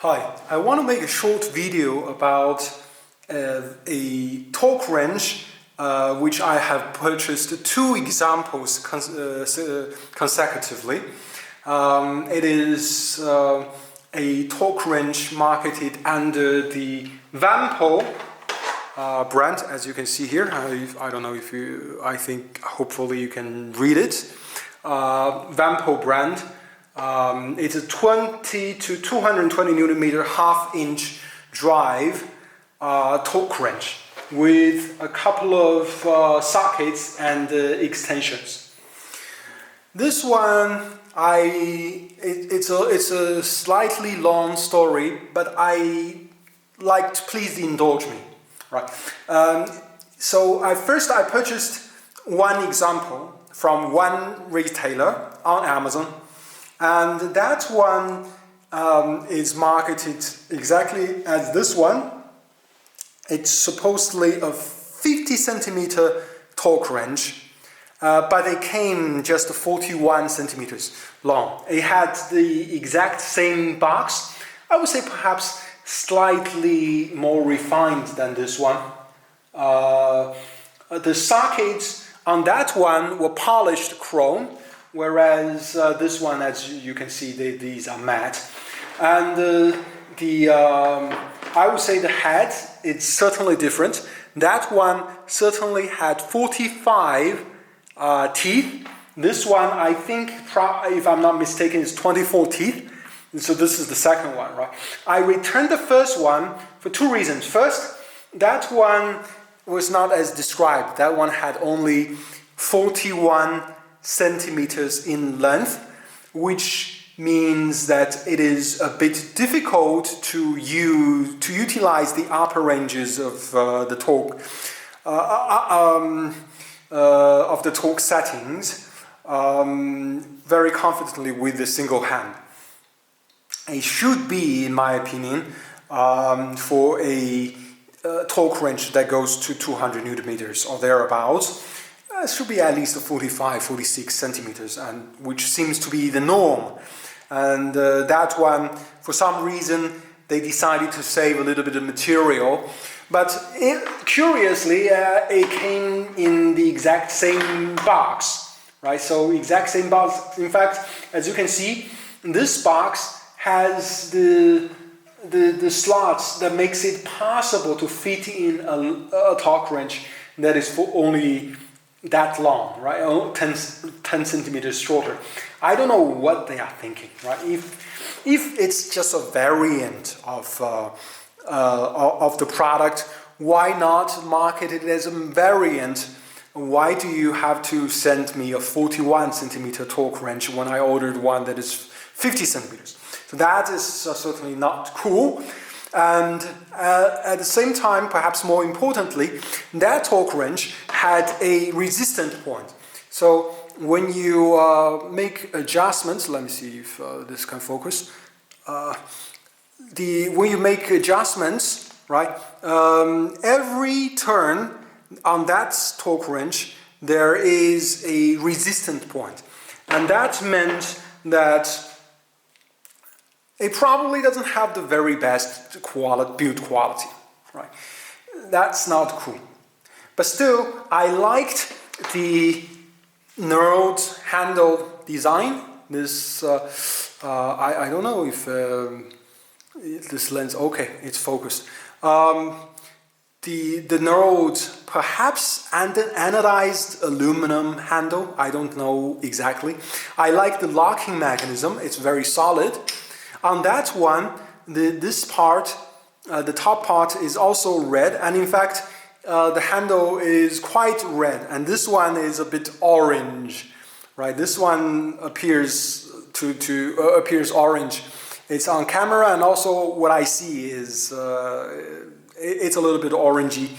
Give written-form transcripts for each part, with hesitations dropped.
Hi, I want to make a short video about a torque wrench which I have purchased two examples consecutively. It is a torque wrench marketed under the VANPO brand, as you can see here. I don't know if you, I think hopefully you can read it. VANPO brand. It's a 20 to 220 newton-meter half-inch drive torque wrench with a couple of sockets and extensions. This one, it's a slightly long story, but please indulge me. Right. So I purchased one example from one retailer on Amazon. And that one is marketed exactly as this one. It's supposedly a 50 centimeter torque wrench, but it came just 41 centimeters long. It had the exact same box. I would say perhaps slightly more refined than this one. The sockets on that one were polished chrome, whereas this one, as you can see, these are matte. And I would say the head is certainly different. That one certainly had 45 teeth. This one, I think, if I'm not mistaken, is 24 teeth. And so this is the second one, right? I returned the first one for two reasons. First, that one was not as described. That one had only 41 centimeters in length, which means that it is a bit difficult to utilize the upper ranges of the torque settings very confidently with a single hand. It should be, in my opinion, for a torque wrench that goes to 200 newton meters or thereabouts. It should be at least 45, 46 centimeters, and which seems to be the norm. And that one, for some reason, they decided to save a little bit of material. But curiously, it came in the exact same box, right? So exact same box. In fact, as you can see, this box has the slots that makes it possible to fit in a torque wrench that is for only that long, right? 10 centimeters shorter. I don't know what they are thinking, right? If it's just a variant of the product, why not market it as a variant? Why do you have to send me a 41 centimeter torque wrench when I ordered one that is 50 centimeters? So that is certainly not cool. And at the same time, perhaps more importantly, that torque wrench had a resistance point. So when you make adjustments, let me see if this can focus. When you make adjustments, right, every turn on that torque wrench, there is a resistance point. And that meant that it probably doesn't have the very best build quality, right? That's not cool. But still, I liked the knurled handle design. This, I don't know if this lens, okay, it's focused. The knurled, perhaps anodized aluminum handle, I don't know exactly. I like the locking mechanism, it's very solid. On that one, this part, the top part is also red, and in fact, the handle is quite red, and this one is a bit orange, right? This one appears appears orange. It's on camera, and also what I see is it's a little bit orangey.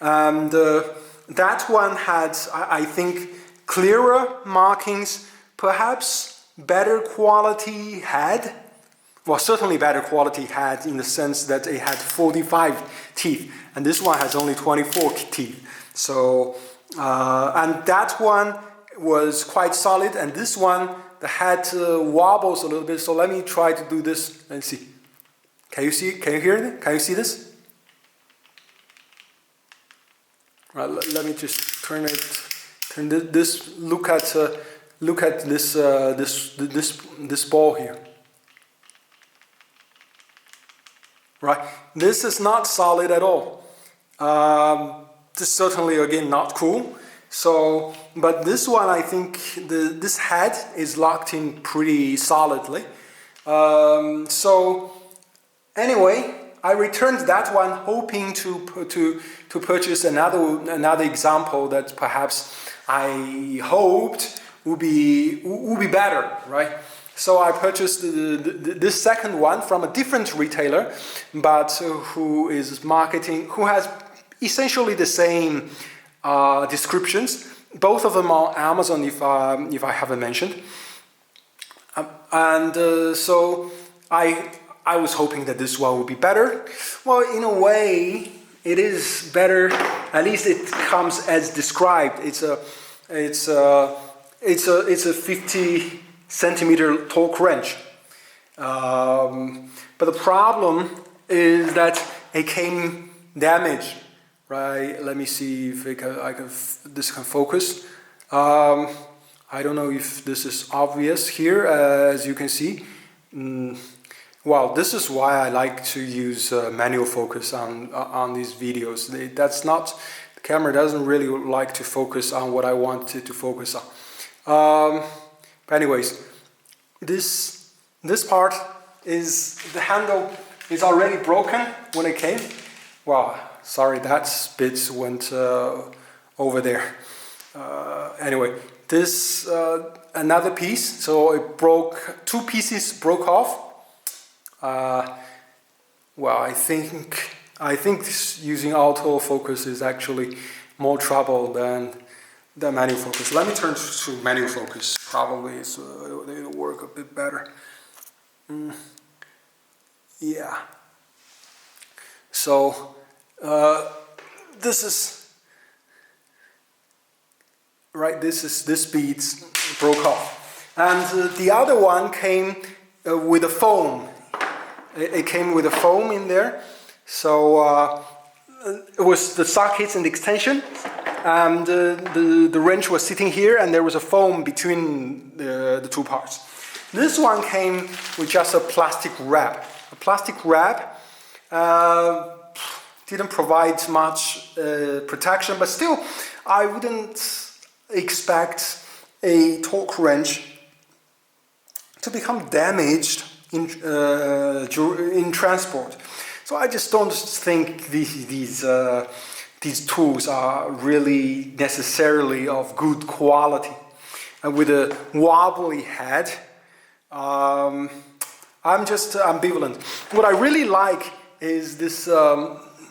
And that one had, I think, clearer markings, perhaps better quality head. Well, certainly better quality head in the sense that it had 45 teeth, and this one has only 24 teeth. So, and that one was quite solid, and this one, the head wobbles a little bit. So let me try to do this and see. Can you see? Can you hear it? Can you see this? Right, let me just turn this. Look at this ball here. Right, this is not solid at all. This is certainly again not cool. So, but this one, I think this head is locked in pretty solidly. So anyway, I returned that one, hoping to purchase another example that perhaps I hoped would be better, right? So I purchased this second one from a different retailer, but who has essentially the same descriptions. Both of them on Amazon, if I haven't mentioned. So I was hoping that this one would be better. Well, in a way, it is better. At least it comes as described. It's a 50 centimeter torque wrench. But the problem is that it came damaged. Right, let me see if this can focus. I don't know if this is obvious here, as you can see. Well, this is why I like to use manual focus on these videos. The camera doesn't really like to focus on what I want it to focus on. But anyways, this part is, the handle is already broken when it came. Wow. Sorry, that bit went over there. Anyway, this another piece. So it broke. 2 pieces broke off. Well, I think using autofocus is actually more trouble than the manual focus. Let me turn to manual focus. Probably it'll work a bit better. Yeah. So. This bead broke off, and the other one came with a foam. It came with a foam in there, so it was the sockets and the extension, and the wrench was sitting here, and there was a foam between the 2 parts. This one came with just a plastic wrap. A plastic wrap. Didn't provide much protection, but still, I wouldn't expect a torque wrench to become damaged in transport. So I just don't think these tools are really necessarily of good quality. And with a wobbly head, I'm just ambivalent. What I really like is this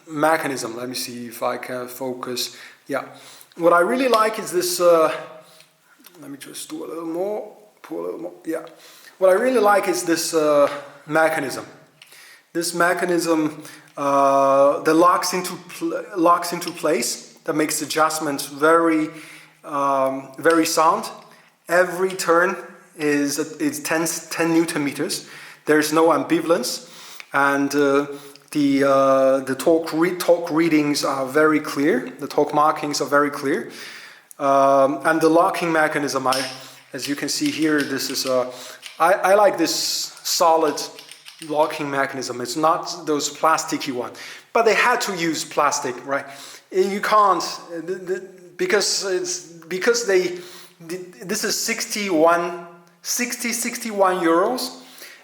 mechanism. Let me see if I can focus. Yeah. What I really like is this. Let me just do a little more. Pull a little more. Yeah. What I really like is this mechanism. This mechanism that locks into place. That makes adjustments very sound. Every turn is 10 Newton meters. There's no ambivalence, and the torque readings are very clear. The torque markings are very clear, and the locking mechanism. As you can see here, this is I like this solid locking mechanism. It's not those plasticky one, but they had to use plastic, right? You can't because this is 61 euros.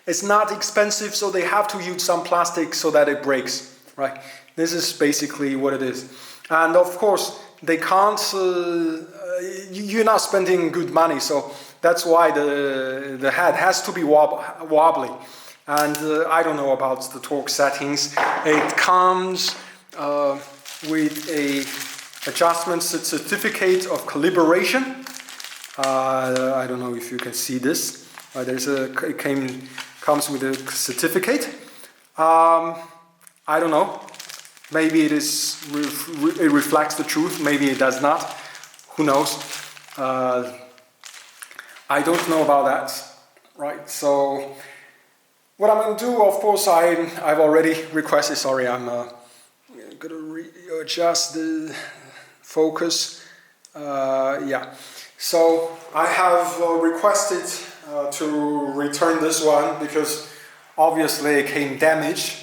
It's not expensive, so they have to use some plastic so that it breaks, right? This is basically what it is. And of course, they can't, you're not spending good money, so that's why the head has to be wobbly. And I don't know about the torque settings. It comes with a adjustment certificate of calibration. I don't know if you can see this. It comes with a certificate. I don't know. Maybe it reflects the truth. Maybe it does not. Who knows? I don't know about that. Right. So What I'm going to do, of course, I've already requested, sorry, I'm going to adjust the focus. Yeah, so I have requested to return this one because obviously it came damaged.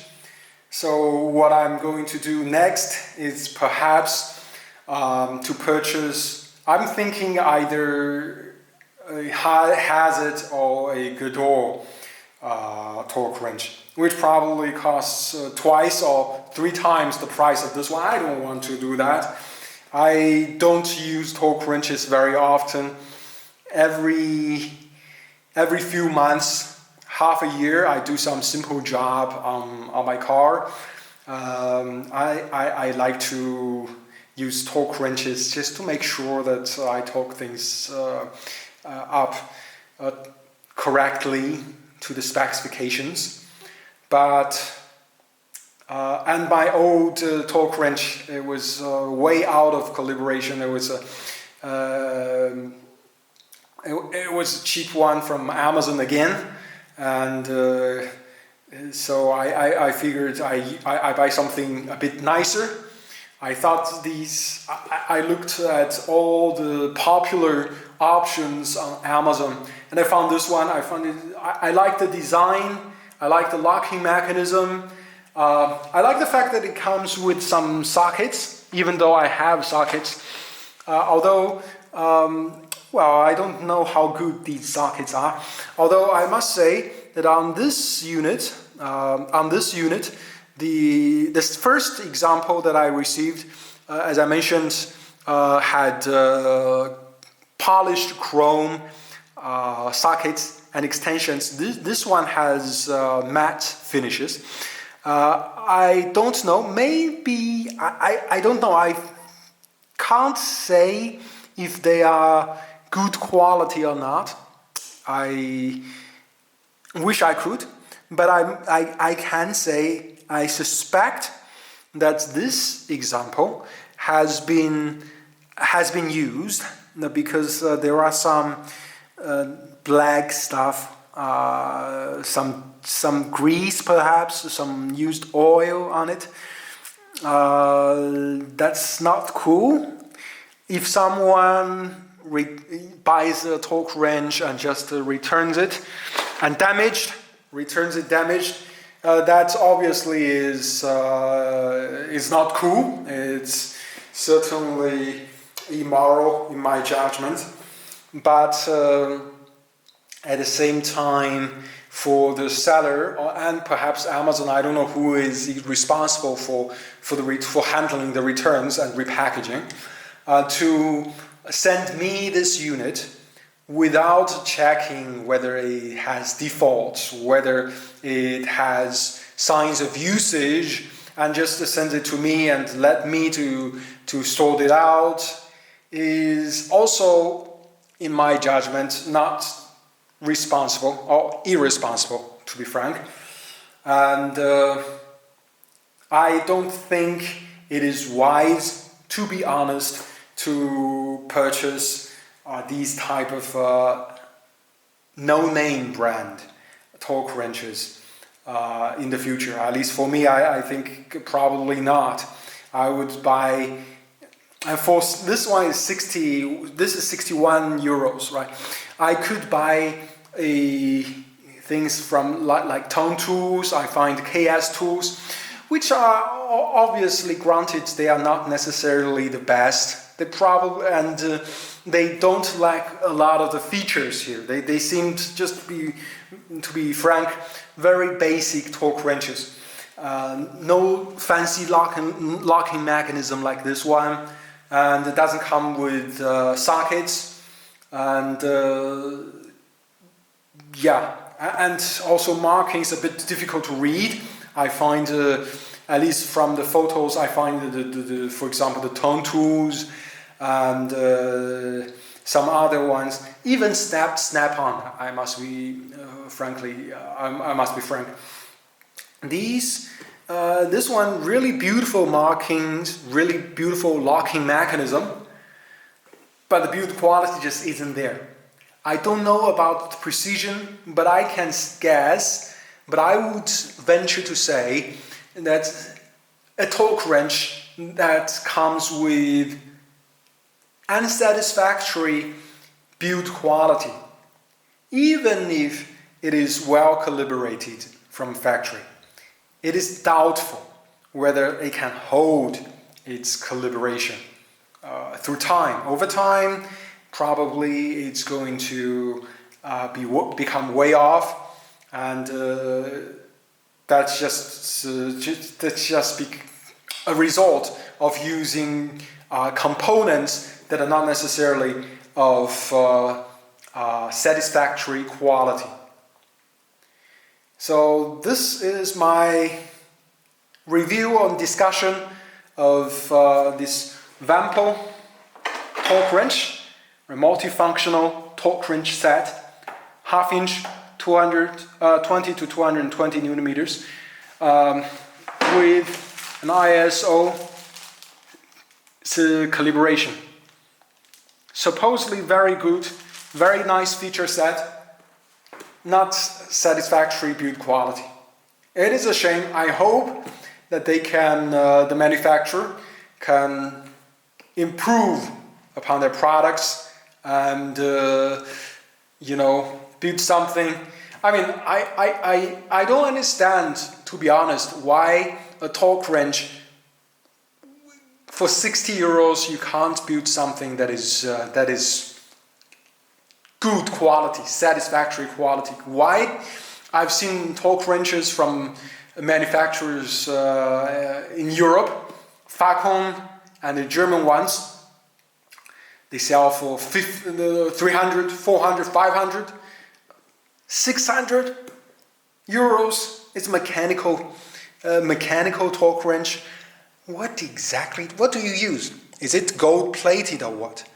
So what I'm going to do next is perhaps to purchase, I'm thinking either a Hazard or a Godot torque wrench, which probably costs twice or 3 times the price of this one. I don't want to do that. I don't use torque wrenches very often. Every few months, half a year, I do some simple job on my car. I like to use torque wrenches just to make sure that I torque things up correctly to the specifications. But and my old torque wrench, it was way out of calibration. It was it was a cheap one from Amazon again, and so I figured I buy something a bit nicer. I thought these. I looked at all the popular options on Amazon, and I found this one. I found it. I like the design. I like the locking mechanism. I like the fact that it comes with some sockets, even though I have sockets. Although, well, I don't know how good these sockets are. Although I must say that on this unit, this first example that I received, as I mentioned, had polished chrome sockets and extensions. This one has matte finishes. I don't know, maybe, I don't know, I can't say if they are good quality or not. I wish I could, but I can say I suspect that this example has been used because there are some black stuff, some grease perhaps, some used oil on it. That's not cool. If someone buys a torque wrench and just returns it and returns it damaged, that obviously is not cool. It's certainly immoral in my judgment. But at the same time, for the seller and perhaps Amazon, I don't know who is responsible for handling the returns and repackaging, to send me this unit without checking whether it has defaults, whether it has signs of usage, and just to send it to me and let me to sort it out, is also, in my judgment, not responsible or irresponsible, to be frank. And I don't think it is wise, to be honest, to purchase these type of no-name brand torque wrenches in the future. At least for me, I think probably not. I would buy, and for this one is 61 euros, right? I could buy things from like Tone Tools. I find KS Tools, which are obviously, granted, they are not necessarily the best. They probably, and they don't lack a lot of the features here. They seem to be frank, very basic torque wrenches. No fancy locking mechanism like this one, and it doesn't come with sockets, and yeah, and also markings a bit difficult to read. I find, at least from the photos, I find the for example, the Tone Tools and some other ones, even Snap-on. I must be I must be frank. This one, really beautiful markings, really beautiful locking mechanism, but the build quality just isn't there. I don't know about the precision, but I can guess But I would venture to say that a torque wrench that comes with unsatisfactory build quality, even if it is well calibrated from factory, it is doubtful whether it can hold its calibration through time. Over time, probably it's going to become way off, and that's just a result of using components that are not necessarily of satisfactory quality. So this is my review and discussion of this VANPO torque wrench, a multifunctional torque wrench set, half-inch, 220 to 220 newton-meters, with an ISO calibration. Supposedly very good, very nice feature set, not satisfactory build quality. It is a shame. I hope that they can, the manufacturer can improve upon their products and, build something. I mean, I don't understand, to be honest, why a torque wrench for 60 euros you can't build something that is good quality, satisfactory quality. Why? I've seen torque wrenches from manufacturers in Europe, Facon and the German ones. They sell for 300, 400, 500, 600 euros. It's mechanical torque wrench. What do you use? Is it gold plated or what?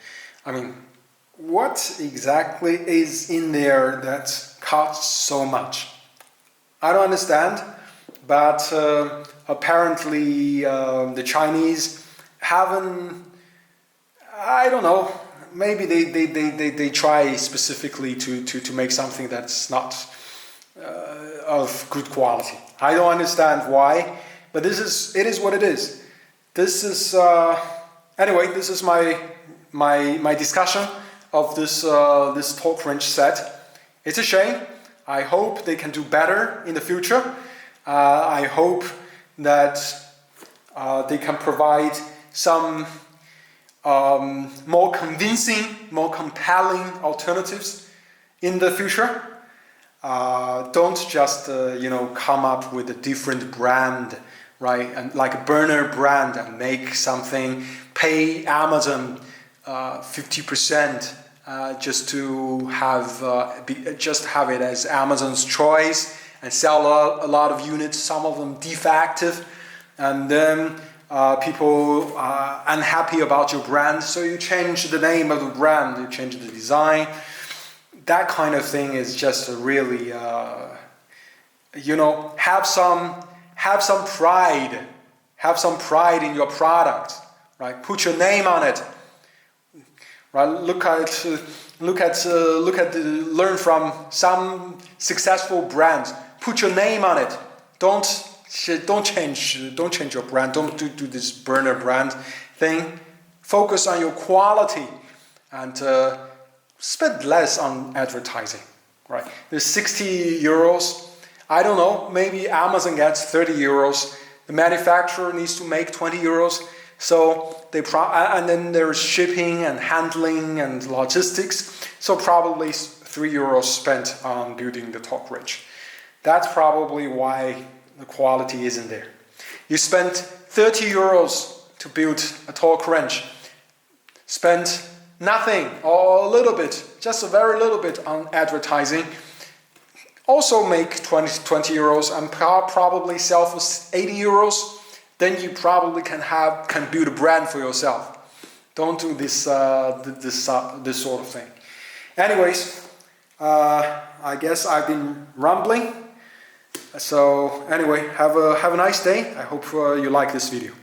I mean, what exactly is in there that costs so much? I don't understand, but apparently the Chinese haven't, I don't know, maybe they try specifically to make something that's not of good quality. I don't understand why, but it is what it is. This is anyway. This is my discussion of this torque wrench set. It's a shame. I hope they can do better in the future. I hope that they can provide some more convincing, more compelling alternatives in the future. Don't just come up with a different brand, right? And like a burner brand, and make something, pay Amazon 50% just to have it as Amazon's choice, and sell a lot of units, some of them defective, and then people are unhappy about your brand, so you change the name of the brand, you change the design. That kind of thing is just a really, have some pride in your product, right? Put your name on it, right? Learn from some successful brands. Put your name on it. Don't change your brand. Don't do this burner brand thing. Focus on your quality and spend less on advertising, right? There's 60 euros. I don't know, maybe Amazon gets 30 euros. The manufacturer needs to make 20 euros. So and then there's shipping and handling and logistics. So probably 3 euros spent on building the torque wrench. That's probably why the quality isn't there. You spent 30 euros to build a torque wrench. Spent nothing or a little bit, just a very little bit on advertising. Also make 20 euros and probably sell for 80 euros. Then you probably can build a brand for yourself. Don't do this sort of thing. Anyways, I guess I've been rambling. So anyway, have a nice day. I hope you like this video.